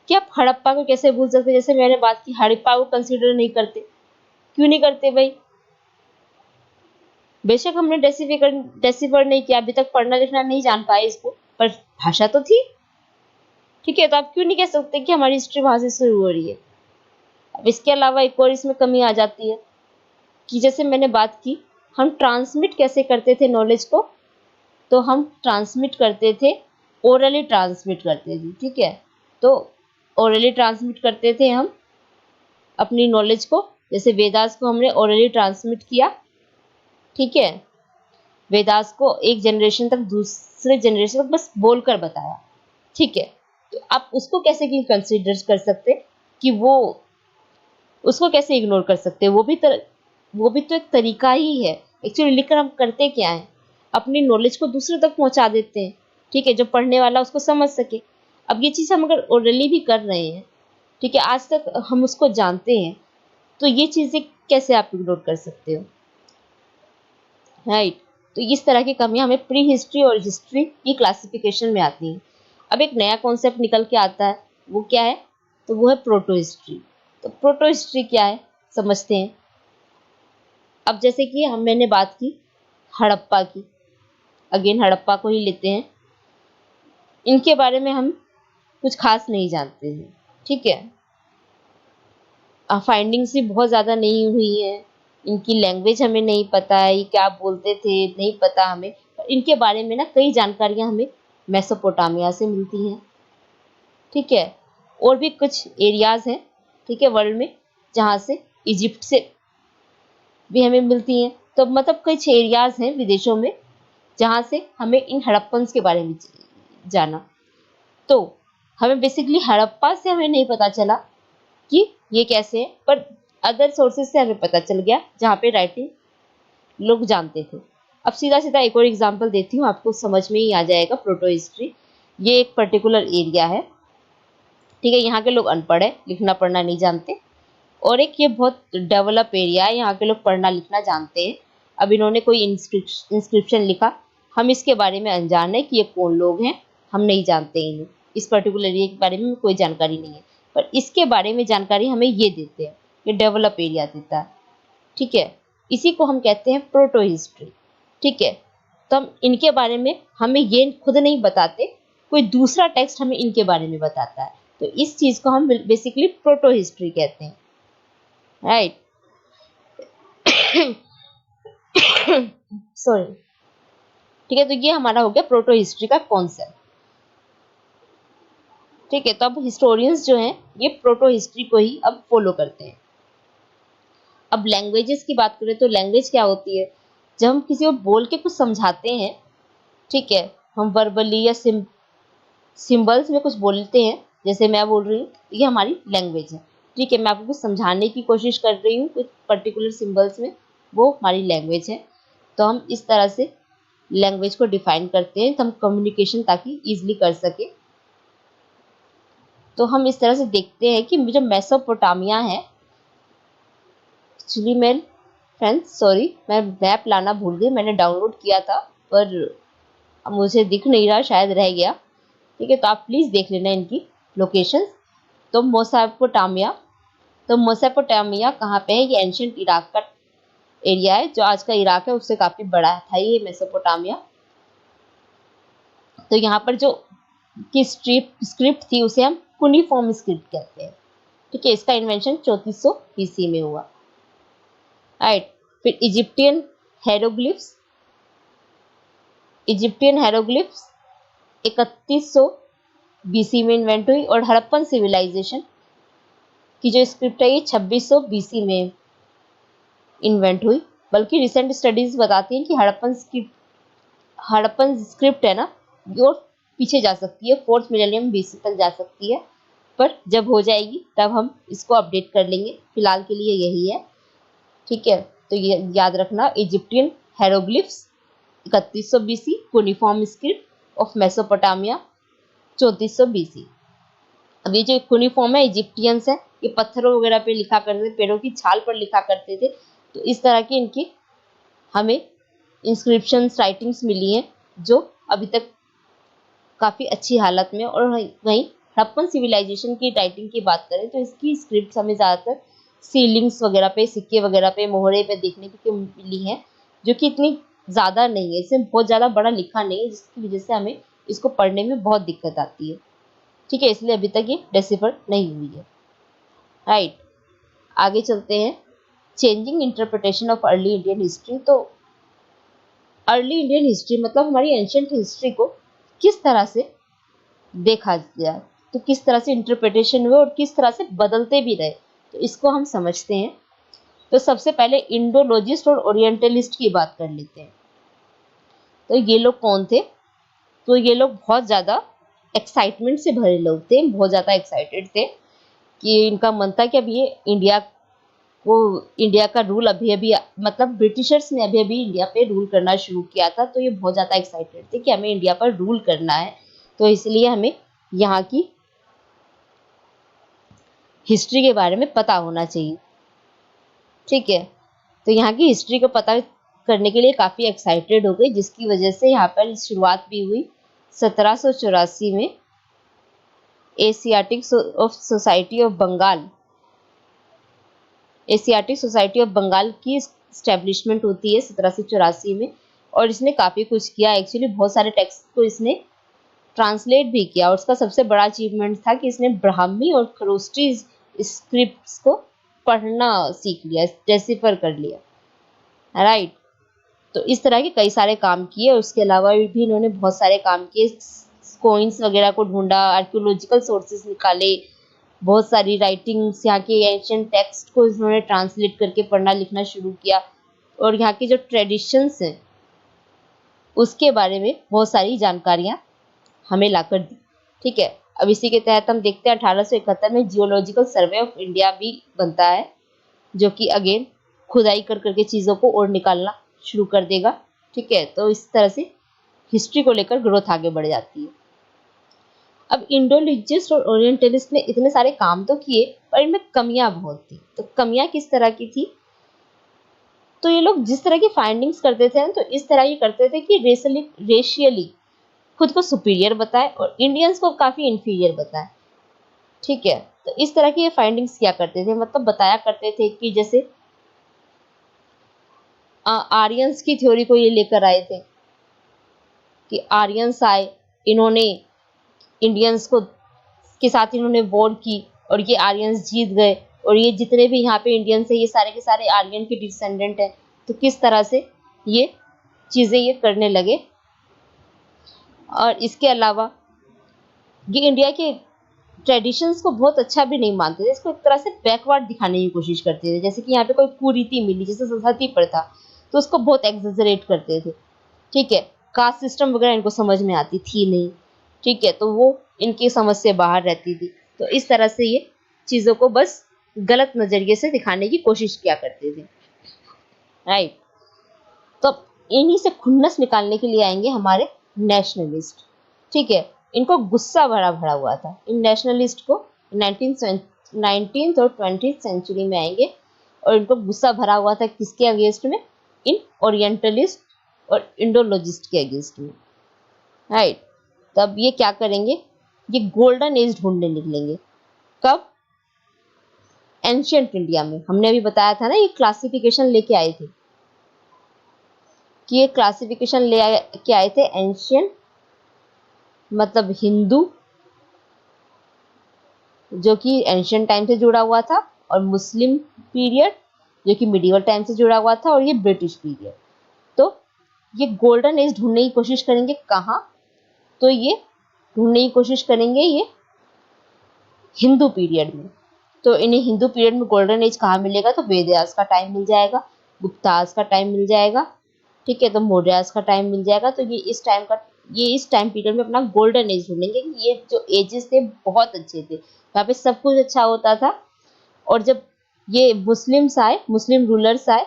कि आप हड़प्पा को कैसे भूल सकते हैं? जैसे मैंने बात की, हड़प्पा को कंसीडर नहीं करते। क्यों नहीं करते भाई? बेशक हमने डेसिफर नहीं किया, अभी तक पढ़ना लिखना नहीं जान पाए इसको, पर भाषा तो थी, ठीक है। तो आप क्यों नहीं कह सकते कि हमारी हिस्ट्री वहां से शुरू हो रही है? अब इसके अलावा एक और इसमें कमी आ जाती है कि जैसे मैंने बात की, हम ट्रांसमिट कैसे करते थे नॉलेज को? तो हम ट्रांसमिट करते थे, ओरली ट्रांसमिट करते थे, ठीक है। तो ओरली ट्रांसमिट करते थे हम अपनी नॉलेज को। जैसे वेदास को हमने ओरली ट्रांसमिट किया, ठीक है। वेदास को एक जनरेशन तक, दूसरे जनरेशन तक बस बोलकर बताया, ठीक है। तो आप उसको कैसे कंसिडर कर सकते कि वो, उसको कैसे इग्नोर कर सकते? वो भी तो एक तरीका ही है। एक्चुअली लिखकर हम करते क्या है, अपनी नॉलेज को दूसरे तक पहुंचा देते हैं, ठीक है, जो पढ़ने वाला उसको समझ सके। अब ये चीज़ हम अगर ओरली भी कर रहे हैं, ठीक है, आज तक हम उसको जानते हैं, तो ये चीज़ें कैसे आप इग्नोर कर सकते हो, राइट। तो इस तरह की कमियां हमें प्री हिस्ट्री और हिस्ट्री की क्लासिफिकेशन में आती हैं। अब एक नया कॉन्सेप्ट निकल के आता है, वो क्या है? तो वो है प्रोटो हिस्ट्री। तो प्रोटो हिस्ट्री क्या है, समझते हैं। अब जैसे कि मैंने बात की हड़प्पा की, अगेन हड़प्पा को ही लेते हैं। इनके बारे में हम कुछ खास नहीं जानते हैं, ठीक है। फाइंडिंग्स भी बहुत ज़्यादा नहीं हुई हैं, इनकी लैंग्वेज हमें नहीं पता है, ये क्या बोलते थे नहीं पता हमें। इनके बारे में ना कई जानकारियां हमें मेसोपोटामिया से मिलती हैं, ठीक है। और भी कुछ एरियाज हैं, ठीक है, वर्ल्ड में, जहाँ से इजिप्ट से भी हमें मिलती हैं। तो मतलब कुछ एरियाज हैं विदेशों में जहाँ से हमें इन हड़प्पन्स के बारे में जाना। तो हमें बेसिकली हड़प्पा से हमें नहीं पता चला कि ये कैसे है, पर अदर सोर्सेज से हमें पता चल गया जहाँ पे राइटिंग लोग जानते थे। अब सीधा सीधा एक और एग्जांपल देती हूँ, आपको समझ में ही आ जाएगा। प्रोटो हिस्ट्री ये एक पर्टिकुलर एरिया है, ठीक है। यहाँ के लोग अनपढ़ है, लिखना पढ़ना नहीं जानते। और एक ये बहुत डेवलप एरिया है, यहाँ के लोग पढ़ना लिखना जानते हैं। अब इन्होंने कोई इंस्क्रिप्शन लिखा, हम इसके बारे में अनजान है कि ये कौन लोग हैं, हम नहीं जानते इन्हें, इस पर्टिकुलर एरिया के बारे में कोई जानकारी नहीं है। पर इसके बारे में जानकारी हमें ये देते हैं, ये डेवलप एरिया देता है, ठीक है। इसी को हम कहते हैं प्रोटो हिस्ट्री, ठीक है। तो हम इनके बारे में, हमें ये खुद नहीं बताते, कोई दूसरा टेक्स्ट हमें इनके बारे में बताता है, तो इस चीज को हम बेसिकली प्रोटो हिस्ट्री कहते हैं, राइट। सॉरी, ठीक है। तो ये हमारा हो गया प्रोटो हिस्ट्री का कॉन्सेप्ट, ठीक है। तो अब हिस्टोरियंस जो हैं ये प्रोटो हिस्ट्री को ही अब फॉलो करते हैं। अब लैंग्वेजेस की बात करें तो लैंग्वेज क्या होती है, जब हम किसी को बोल के कुछ समझाते हैं, ठीक है, हम वर्बली या सिंबल्स में कुछ बोलते हैं, जैसे मैं बोल रही हूँ, ये हमारी लैंग्वेज है, ठीक है। मैं आपको कुछ समझाने की कोशिश कर रही हूँ कुछ पर्टिकुलर सिंबल्स में, वो हमारी लैंग्वेज है। तो हम इस तरह से लैंग्वेज को डिफाइन करते हैं, तो हम कम्युनिकेशन ताकि ईजिली कर सके। तो हम इस तरह से देखते हैं कि जो मेसोपोटामिया है, एक्चुअली मैं फ्रेंड्स सॉरी, मैं मैप लाना भूल गई, मैंने डाउनलोड किया था पर मुझे दिख नहीं रहा, शायद रह गया, ठीक है। तो आप प्लीज़ देख लेना इनकी लोकेशंस। तो मोसोपोटामिया कहाँ पे है, ये एंशियंट इराक का एरिया है, जो आज का इराक है उससे काफ़ी बड़ा था ये मेसोपोटामिया। तो यहाँ पर जो की स्क्रिप्ट थी उसे हम कुनिफॉर्म स्क्रिप्ट कहते हैं, ठीक है। इसका इन्वेंशन 3400 BC में हुआ, राइट। फिर इजिप्टियन हेरोग्लिफ्स 3100 BC में इन्वेंट हुई, और हड़प्पन सिविलाइजेशन की जो स्क्रिप्ट है ये 2600 BC में इन्वेंट हुई। बल्कि रिसेंट स्टडीज बताती हैं कि हड़प्पन स्क्रिप्ट है ना, वो पीछे जा सकती है, 4th मिलेनियम BC तक जा सकती है, पर जब हो जाएगी तब हम इसको अपडेट कर लेंगे, फिलहाल के लिए यही है, ठीक है। तो ये याद रखना, Egyptian hieroglyphs 3100 BC, cuneiform script of Mesopotamia 3400 BC। अब ये जो कुनिफॉर्म है, इजिप्टियंस है, ये पत्थरों वगैरह पे लिखा करते थे, पेड़ों की छाल पर लिखा करते थे। तो इस तरह की इनकी हमें इंस्क्रिप्शंस राइटिंग्स मिली हैं जो अभी तक काफ़ी अच्छी हालत में। और वहीं हड़प्पन सिविलाइजेशन की राइटिंग की बात करें तो इसकी स्क्रिप्ट हमें ज़्यादातर सीलिंग्स वगैरह पे, सिक्के वगैरह पे, मोहरे पे देखने की मिली है, जो कि इतनी ज़्यादा नहीं है, इसमें बहुत ज़्यादा बड़ा लिखा नहीं है, जिसकी वजह से हमें इसको पढ़ने में बहुत दिक्कत आती है, ठीक है। इसलिए अभी तक ये डेसिफर नहीं हुई है, राइट। आगे चलते हैं, changing interpretation of early Indian history. तो अर्ली इंडियन हिस्ट्री मतलब हमारी एंशियंट हिस्ट्री को किस तरह से देखा जाए, तो किस तरह से इंटरप्रिटेशन हुए और किस तरह से बदलते भी रहे, तो इसको हम समझते हैं। तो सबसे पहले इंडोलॉजिस्ट और ओरिएंटलिस्ट की बात कर लेते हैं। तो ये लोग कौन थे, तो ये लोग बहुत ज़्यादा एक्साइटमेंट से भरे लोग थे, बहुत ज़्यादा एक्साइटेड थे कि इनका मन था कि अब ये इंडिया का रूल अभी अभी, मतलब ब्रिटिशर्स ने अभी अभी इंडिया पे रूल करना शुरू किया था, तो ये बहुत ज़्यादा एक्साइटेड थे कि हमें इंडिया पर रूल करना है, तो इसलिए हमें यहाँ की हिस्ट्री के बारे में पता होना चाहिए, ठीक है। तो यहाँ की हिस्ट्री को पता करने के लिए काफ़ी एक्साइटेड हो गई, जिसकी वजह से यहाँ पर शुरुआत भी हुई 1784 में एशियाटिक सोसाइटी ऑफ बंगाल की इस्टेब्लिशमेंट होती है 1784 में। और इसने काफ़ी कुछ किया, एक्चुअली बहुत सारे टेक्स्ट को इसने ट्रांसलेट भी किया, और उसका सबसे बड़ा अचीवमेंट था कि इसने ब्राह्मी और खरोष्टी स्क्रिप्ट्स को पढ़ना सीख लिया, डेसिफर कर लिया, राइट। तो इस तरह के कई सारे काम किए, उसके अलावा भी इन्होंने बहुत सारे काम किए, कॉइन्स वगैरह को ढूंढा, आर्कियोलॉजिकल सोर्सेज निकाले, बहुत सारी राइटिंग्स, यहाँ के एंशिएंट टेक्स्ट को इन्होंने ट्रांसलेट करके पढ़ना लिखना शुरू किया, और यहाँ की जो ट्रेडिशंस हैं उसके बारे में बहुत सारी जानकारियाँ हमें लाकर दी, ठीक है। अब इसी के तहत हम देखते हैं 1871 में जियोलॉजिकल सर्वे ऑफ इंडिया भी बनता है, जो कि अगेन खुदाई कर करके चीज़ों को और निकालना शुरू कर देगा। ठीक है, तो इस तरह से हिस्ट्री को लेकर ग्रोथ आगे बढ़ जाती है। अब इंडोलिजिस्ट और ओरिएंटलिस्ट ने इतने सारे काम तो किए, पर इनमें कमियां बहुत थी। तो कमियां किस तरह की थी? तो ये लोग जिस तरह की फाइंडिंग्स करते थे ना, तो इस तरह ये करते थे कि रेशियली खुद को सुपीरियर बताए और इंडियंस को काफ़ी इन्फीरियर बताए। ठीक है, तो इस तरह की ये फाइंडिंग्स क्या करते थे, मतलब बताया करते थे कि जैसे आर्यंस की थ्योरी को ये लेकर आए थे कि आर्यंस आए, इन्होंने इंडियंस को के साथ इन्होंने वॉर की और ये आर्यंस जीत गए, और ये जितने भी यहाँ पे इंडियंस है ये सारे के सारे आर्यन के डिसेंडेंट हैं। तो किस तरह से ये चीज़ें ये करने लगे। और इसके अलावा ये इंडिया के ट्रेडिशंस को बहुत अच्छा भी नहीं मानते थे, इसको एक तरह से बैकवर्ड दिखाने की कोशिश करते थे। जैसे कि यहाँ पे कोई कुरीति मिली, जैसे सती प्रथा, तो उसको बहुत एग्जेजरेट करते थे। ठीक है, कास्ट सिस्टम वगैरह इनको समझ में आती थी नहीं। ठीक है, तो वो इनकी समझ से बाहर रहती थी। तो इस तरह से ये चीज़ों को बस गलत नज़रिए से दिखाने की कोशिश किया करते थे। राइट, तो इन्हीं से खुन्नस निकालने के लिए आएंगे हमारे नेशनलिस्ट। ठीक है, इनको गुस्सा भरा भरा हुआ था। इन नेशनलिस्ट को 19th और 20th सेंचुरी में आएंगे और इनको गुस्सा भरा हुआ था किसके अगेंस्ट में? इन ओरिएंटलिस्ट और इंडोलॉजिस्ट के अगेंस्ट में। राइट, तब ये क्या करेंगे? ये गोल्डन एज ढूंढने निकलेंगे। कब? एंशियंट इंडिया में। हमने अभी बताया था ना, ये क्लासिफिकेशन लेके आए थे कि ये क्लासिफिकेशन के आए थे एंशियंट मतलब हिंदू, जो कि एंशियंट टाइम से जुड़ा हुआ था, और मुस्लिम पीरियड जो कि मिडिवल टाइम से जुड़ा हुआ था, और ये ब्रिटिश पीरियड। तो ये गोल्डन एज ढूंढने की कोशिश करेंगे। कहाँ? तो ये ढूंढने की कोशिश करेंगे ये हिंदू पीरियड में। तो इन्हें हिंदू पीरियड में गोल्डन एज कहाँ मिलेगा? तो वेदास का टाइम मिल जाएगा, गुप्तास का टाइम मिल जाएगा। ठीक है, तो मौर्यास का टाइम मिल जाएगा। तो ये इस टाइम पीरियड में अपना गोल्डन एज ढूंढेंगे कि ये जो एजेस थे बहुत अच्छे थे, यहाँ पे सब कुछ अच्छा होता था। और जब ये मुस्लिम रूलर्स आए,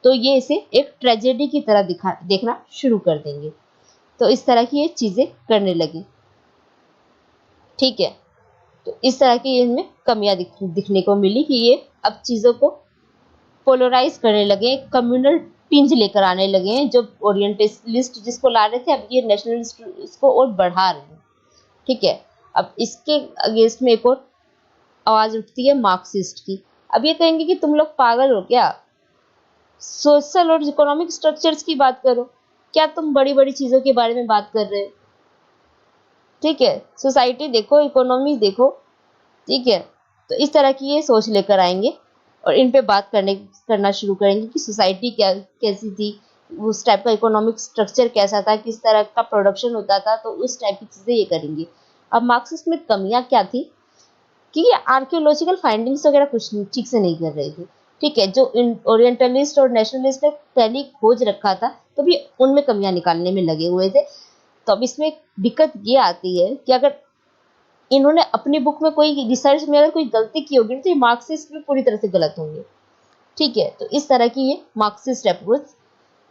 तो ये इसे एक ट्रेजेडी की तरह देखना शुरू कर देंगे। तो इस तरह की ये चीज़ें करने लगी। ठीक है, तो इस तरह की इनमें कमियां दिखने को मिली कि ये अब चीज़ों को पोलराइज करने लगे, कम्युनल टिंज लेकर आने लगे हैं। जो ओरिएंटलिस्ट जिसको ला रहे थे, अब ये नेशनलिस्ट इसको और बढ़ा रहे हैं। ठीक है, अब इसके अगेंस्ट में एक और आवाज़ उठती है मार्क्सिस्ट की। अब ये कहेंगे कि तुम लोग पागल हो क्या, सोशल और इकोनॉमिक स्ट्रक्चर्स की बात करो, क्या तुम बड़ी बड़ी चीज़ों के बारे में बात कर रहे हो? ठीक है, सोसाइटी देखो, इकोनॉमी देखो। ठीक है, तो इस तरह की ये सोच लेकर आएंगे और इन पे बात करना शुरू करेंगे कि सोसाइटी कैसी थी, उस टाइप का इकोनॉमिक स्ट्रक्चर कैसा था, किस तरह का प्रोडक्शन होता था। तो उस टाइप की चीज़ें ये करेंगे। अब मार्क्सिस्ट में कमियां क्या थी कि ये आर्कियोलॉजिकल फाइंडिंग्स वगैरह कुछ ठीक से नहीं कर रहे थे। ठीक है, जो ओरिएंटलिस्ट और नेशनलिस्ट ने पहले खोज रखा था, तो भी उनमें कमियां निकालने में लगे हुए थे। तो अब इसमें दिक्कत ये आती है कि अगर इन्होंने अपनी बुक में कोई रिसर्च में अगर कोई गलती की होगी, तो ये मार्क्सिस्ट में पूरी तरह से गलत होंगे। ठीक है, तो इस तरह की ये मार्क्सिस्ट अप्रोच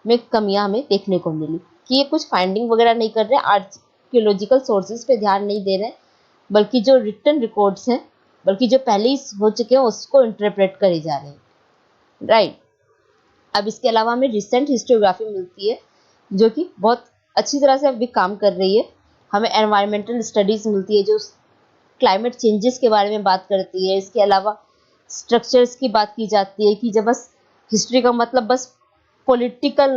में कमियां हमें देखने को मिली कि ये कुछ फाइंडिंग वगैरह नहीं कर रहे, आर्कियोलॉजिकल सोर्सेज पे ध्यान नहीं दे रहे, बल्कि जो रिटन रिकॉर्ड्स हैं, बल्कि जो पहले ही हो चुके हैं उसको इंटरप्रेट करे जा रहे हैं। राइट, अब इसके अलावा हमें रिसेंट हिस्टोग्राफी मिलती है, जो कि बहुत अच्छी तरह से अभी काम कर रही है। हमें एनवायरमेंटल स्टडीज़ मिलती है, जो क्लाइमेट चेंजेस के बारे में बात करती है। इसके अलावा स्ट्रक्चर्स की बात की जाती है कि जब बस हिस्ट्री का मतलब बस पॉलिटिकल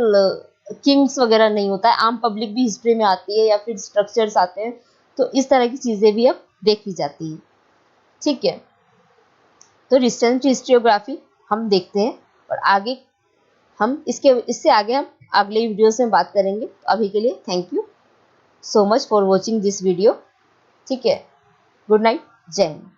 किंग्स वगैरह नहीं होता है, आम पब्लिक भी हिस्ट्री में आती है, या फिर स्ट्रक्चर्स आते हैं। तो इस तरह की चीज़ें भी अब देखी जाती हैं। ठीक है, तो रिसेंट हिस्टोग्राफी हम देखते हैं, और आगे हम इससे आगे हम अगले वीडियोस में बात करेंगे। तो अभी के लिए thank you so much for watching this video. ठीक है, गुड नाइट, जय हिंद।